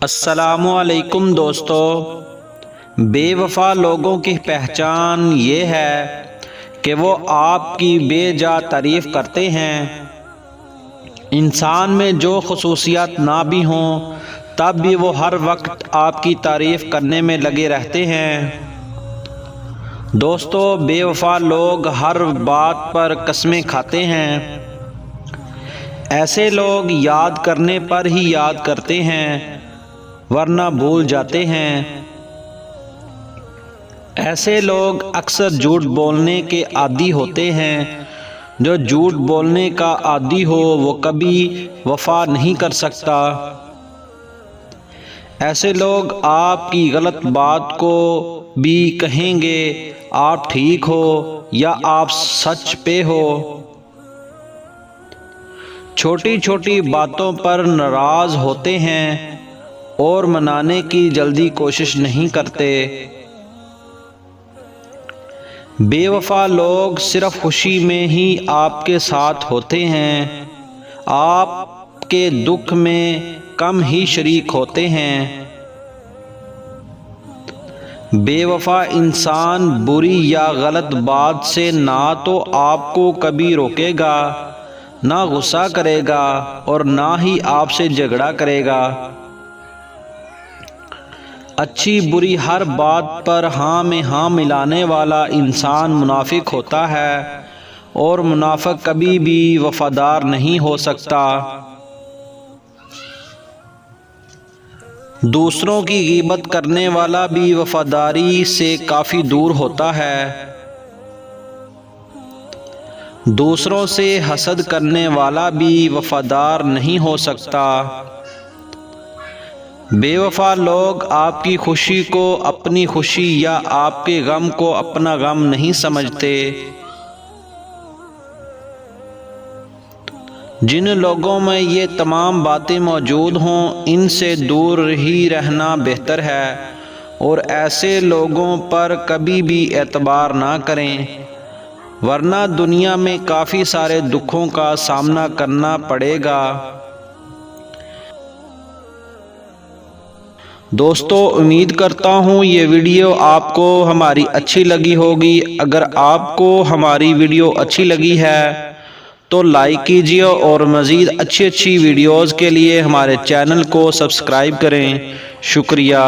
السلام علیکم دوستو، بے وفا لوگوں کی پہچان یہ ہے کہ وہ آپ کی بے جا تعریف کرتے ہیں۔ انسان میں جو خصوصیات نہ بھی ہوں تب بھی وہ ہر وقت آپ کی تعریف کرنے میں لگے رہتے ہیں۔ دوستو، بے وفا لوگ ہر بات پر قسمیں کھاتے ہیں۔ ایسے لوگ یاد کرنے پر ہی یاد کرتے ہیں ورنہ بھول جاتے ہیں۔ ایسے لوگ اکثر جھوٹ بولنے کے عادی ہوتے ہیں۔ جو جھوٹ بولنے کا عادی ہو وہ کبھی وفا نہیں کر سکتا۔ ایسے لوگ آپ کی غلط بات کو بھی کہیں گے آپ ٹھیک ہو یا آپ سچ پہ ہو۔ چھوٹی چھوٹی باتوں پر ناراض ہوتے ہیں اور منانے کی جلدی کوشش نہیں کرتے۔ بے وفا لوگ صرف خوشی میں ہی آپ کے ساتھ ہوتے ہیں، آپ کے دکھ میں کم ہی شریک ہوتے ہیں۔ بے وفا انسان بری یا غلط بات سے نہ تو آپ کو کبھی روکے گا، نہ غصہ کرے گا اور نہ ہی آپ سے جھگڑا کرے گا۔ اچھی بری ہر بات پر ہاں میں ہاں ملانے والا انسان منافق ہوتا ہے، اور منافق کبھی بھی وفادار نہیں ہو سکتا۔ دوسروں کی غیبت کرنے والا بھی وفاداری سے کافی دور ہوتا ہے۔ دوسروں سے حسد کرنے والا بھی وفادار نہیں ہو سکتا۔ بے وفا لوگ آپ کی خوشی کو اپنی خوشی یا آپ کے غم کو اپنا غم نہیں سمجھتے۔ جن لوگوں میں یہ تمام باتیں موجود ہوں ان سے دور ہی رہنا بہتر ہے، اور ایسے لوگوں پر کبھی بھی اعتبار نہ کریں، ورنہ دنیا میں کافی سارے دکھوں کا سامنا کرنا پڑے گا۔ دوستو، امید کرتا ہوں یہ ویڈیو آپ کو ہماری اچھی لگی ہوگی۔ اگر آپ کو ہماری ویڈیو اچھی لگی ہے تو لائک کیجیے اور مزید اچھی ویڈیوز کے لیے ہمارے چینل کو سبسکرائب کریں۔ شکریہ۔